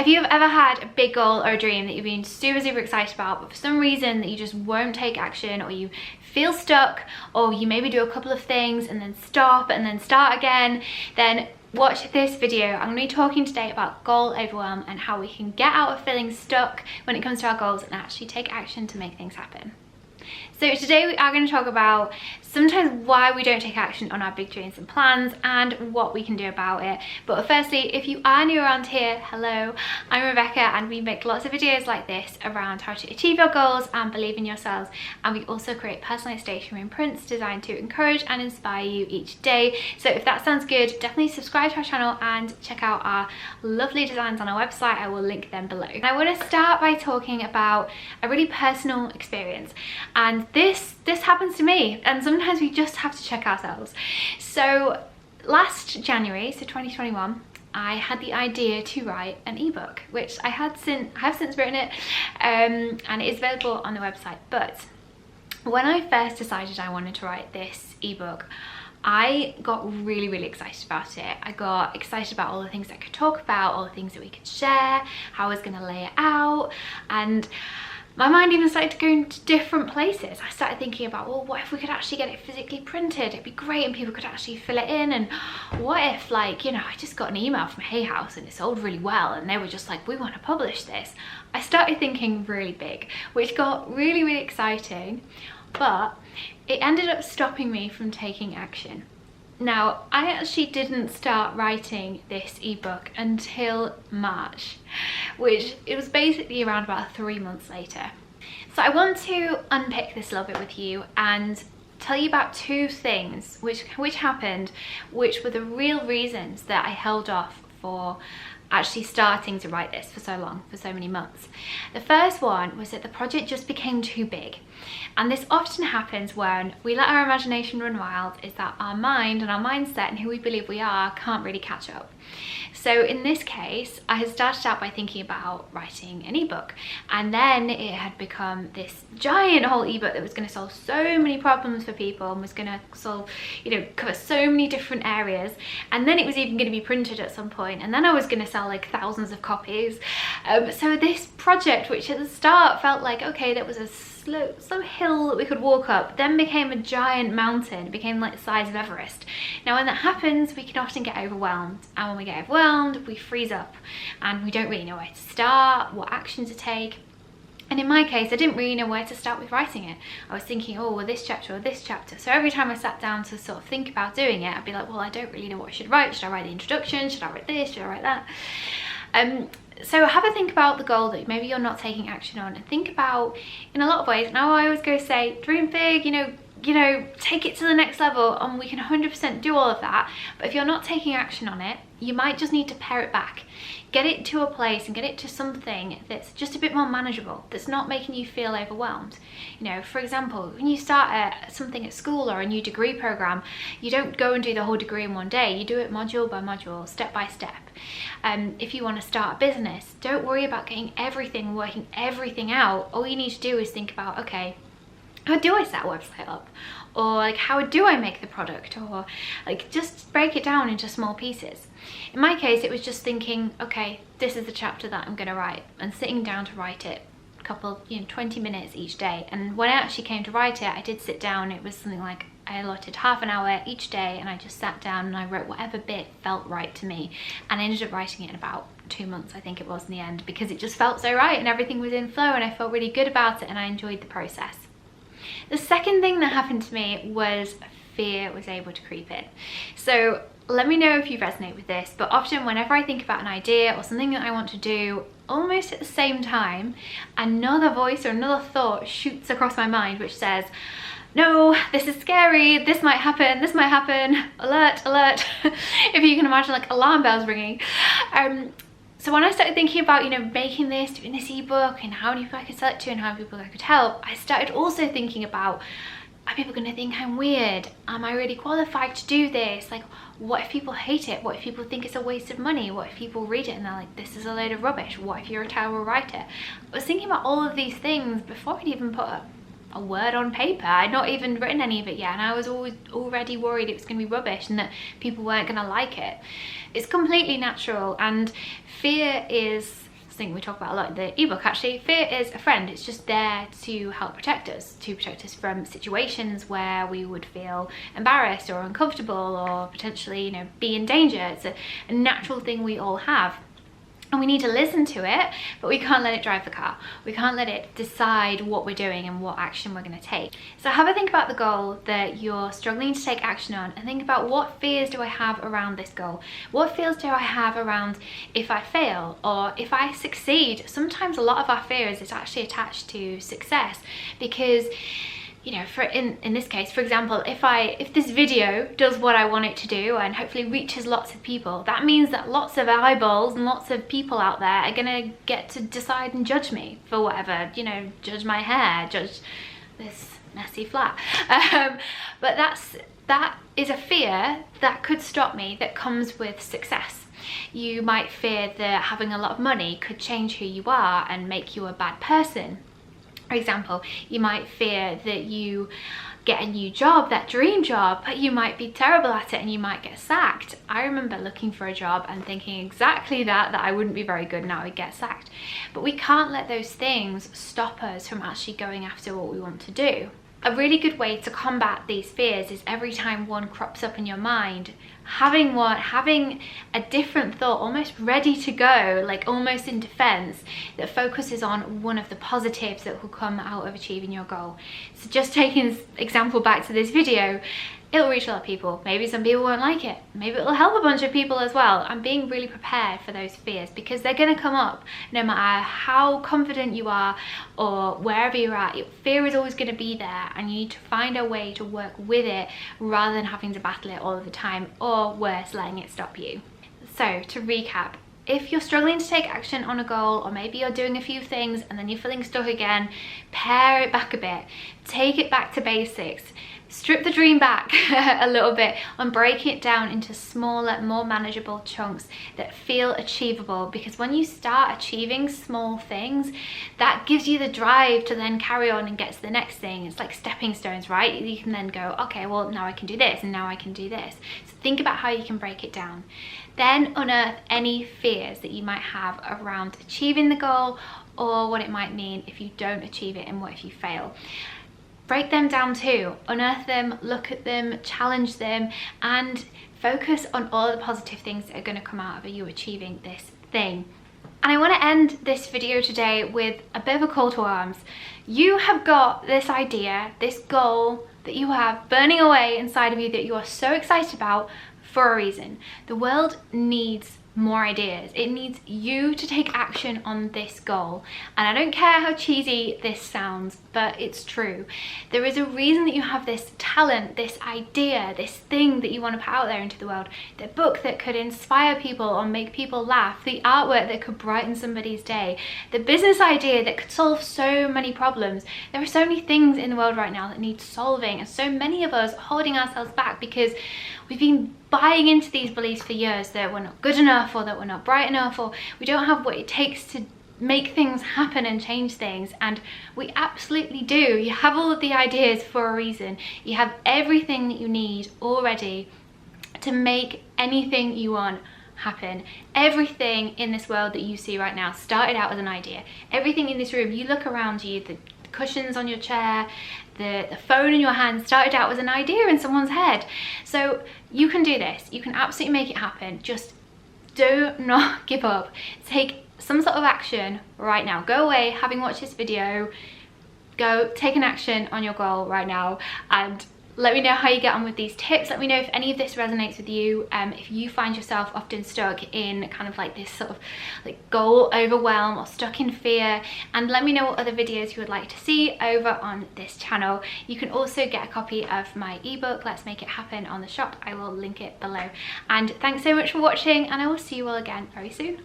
If you've ever had a big goal or a dream that you've been super excited about, but for some reason that you just won't take action, or you feel stuck, or you maybe do a couple of things and then stop and then start again, then watch this video. I'm going to be talking today about goal overwhelm and how we can get out of feeling stuck when it comes to our goals and actually take action to make things happen. So today we are going to talk about sometimes why we don't take action on our big dreams and plans and what we can do about it. But firstly, if you are new around here, hello, I'm Rebecca, and we make lots of videos like this around how to achieve your goals and believe in yourselves. And we also create personalized stationery and prints designed to encourage and inspire you each day. So if that sounds good, definitely subscribe to our channel and check out our lovely designs on our website. I will link them below. And I want to start by talking about a really personal experience. And this happens to me, and sometimes we just have to check ourselves. So last January, so 2021, I had the idea to write an ebook, which I have since written it, and it is available on the website. But when I first decided I wanted to write this ebook, I got really excited about it. I got excited about all the things I could talk about, all the things that we could share, how I was going to lay it out, and my mind even started to go into different places. I started thinking about, well, what if we could actually get it physically printed? It'd be great and people could actually fill it in. And what if, like, you know, I just got an email from Hay House and it sold really well and they were just like, we want to publish this. I started thinking really big, which got really exciting, but it ended up stopping me from taking action. Now, I actually didn't start writing this ebook until March, which it was basically around about 3 months later. So I want to unpick this a little bit with you and tell you about two things which happened, which were the real reasons that I held off for actually starting to write this for so long, for so many months. The first one was that the project just became too big. And this often happens when we let our imagination run wild, is that our mind and our mindset and who we believe we are can't really catch up. So in this case, I had started out by thinking about writing an ebook, and then it had become this giant whole ebook that was going to solve so many problems for people and was going to solve, you know, cover so many different areas. And then it was even going to be printed at some point, and then I was going to sell like thousands of copies. So this project, which at the start felt like, okay, that was a slow hill that we could walk up, then became a giant mountain. It became like the size of Everest. Now when that happens, we can often get overwhelmed, and when we get overwhelmed, we freeze up and we don't really know where to start, what action to take. And in my case, I didn't really know where to start with writing it. I was thinking, oh, well, this chapter or this chapter. So every time I sat down to sort of think about doing it, I'd be like, well, I don't really know what I should write. Should I write the introduction? Should I write this? Should I write that? So have a think about the goal that maybe you're not taking action on, and think about, in a lot of ways, now I always go say, dream big, you know, take it to the next level, and we can 100% do all of that. But if you're not taking action on it, you might just need to pare it back. Get it to a place and get it to something that's just a bit more manageable, that's not making you feel overwhelmed. You know, for example, when you start something at school or a new degree program, you don't go and do the whole degree in one day. You do it module by module, step by step. If you want to start a business, don't worry about getting everything, working everything out. All you need to do is think about, okay, how do I set a website up? Or like, how do I make the product? Or like, just break it down into small pieces. In my case, it was just thinking, okay, this is the chapter that I'm going to write, and sitting down to write it, a couple, 20 minutes each day. And when I actually came to write it, I did sit down. It was something like I allotted half an hour each day, and I just sat down and I wrote whatever bit felt right to me. And I ended up writing it in about 2 months, I think it was, in the end, because it just felt so right and everything was in flow, and I felt really good about it and I enjoyed the process. The second thing that happened to me was fear was able to creep in. So let me know if you resonate with this, but often whenever I think about an idea or something that I want to do, almost at the same time, another voice or another thought shoots across my mind which says, no, this is scary, this might happen, alert, alert. If you can imagine, like, alarm bells ringing. So when I started thinking about, making this, doing this ebook, and how many people I could sell it to and how many people I could help, I started also thinking about, are people going to think I'm weird? Am I really qualified to do this? Like, what if people hate it? What if people think it's a waste of money? What if people read it and they're like, this is a load of rubbish? What if you're a terrible writer? I was thinking about all of these things before I'd even put a word on paper. I'd not even written any of it yet, and I was already worried it was going to be rubbish and that people weren't going to like it. It's completely natural, and fear is something we talk about a lot in the ebook actually. Fear is a friend. It's just there to help protect us from situations where we would feel embarrassed or uncomfortable or potentially, you know, be in danger. It's a natural thing we all have. And we need to listen to it, but we can't let it drive the car. We can't let it decide what we're doing and what action we're going to take. So have a think about the goal that you're struggling to take action on, and think about, what fears do I have around this goal? What fears do I have around if I fail or if I succeed? Sometimes a lot of our fears is actually attached to success, because, you know, for in this case, for example, if this video does what I want it to do and hopefully reaches lots of people, that means that lots of eyeballs and lots of people out there are gonna get to decide and judge me for whatever, you know, judge my hair, judge this messy flat. But that is a fear that could stop me, that comes with success. You might fear that having a lot of money could change who you are and make you a bad person. For example, you might fear that you get a new job, that dream job, but you might be terrible at it and you might get sacked. I remember looking for a job and thinking exactly that I wouldn't be very good and I would get sacked. But we can't let those things stop us from actually going after what we want to do. A really good way to combat these fears is, every time one crops up in your mind, having a different thought almost ready to go, like almost in defense, that focuses on one of the positives that will come out of achieving your goal. So just taking this example back to this video, it'll reach a lot of people. Maybe some people won't like it. Maybe it'll help a bunch of people as well. I'm being really prepared for those fears, because they're gonna come up no matter how confident you are or wherever you're at. Fear is always gonna be there, and you need to find a way to work with it rather than having to battle it all of the time, or worse, letting it stop you. So to recap, if you're struggling to take action on a goal, or maybe you're doing a few things and then you're feeling stuck again, pare it back a bit, take it back to basics. Strip the dream back a little bit and break it down into smaller, more manageable chunks that feel achievable, because when you start achieving small things, that gives you the drive to then carry on and get to the next thing. It's like stepping stones, right? You can then go, okay, well, now I can do this and now I can do this. So think about how you can break it down. Then unearth any fears that you might have around achieving the goal, or what it might mean if you don't achieve it and what if you fail. Break them down too, unearth them, look at them, challenge them, and focus on all the positive things that are going to come out of you achieving this thing. And I want to end this video today with a bit of a call to arms. You have got this idea, this goal that you have burning away inside of you that you are so excited about for a reason. The world needs more ideas. It needs you to take action on this goal. And I don't care how cheesy this sounds, but it's true. There is a reason that you have this talent, this idea, this thing that you want to put out there into the world. The book that could inspire people or make people laugh, the artwork that could brighten somebody's day, the business idea that could solve so many problems. There are so many things in the world right now that need solving, and so many of us holding ourselves back because we've been buying into these beliefs for years that we're not good enough, or that we're not bright enough, or we don't have what it takes to make things happen and change things. And we absolutely do. You have all of the ideas for a reason. You have everything that you need already to make anything you want happen. Everything in this world that you see right now started out as an idea. Everything in this room, you look around you, the cushions on your chair, the phone in your hand started out as an idea in someone's head. So you can do this. You can absolutely make it happen. Just do not give up. Take some sort of action right now. Go away, having watched this video, go take an action on your goal right now, and let me know how you get on with these tips. Let me know if any of this resonates with you. If you find yourself often stuck in kind of like this sort of like goal overwhelm or stuck in fear, and let me know what other videos you would like to see over on this channel. You can also get a copy of my ebook, Let's Make It Happen, on the shop. I will link it below. And thanks so much for watching, and I will see you all again very soon.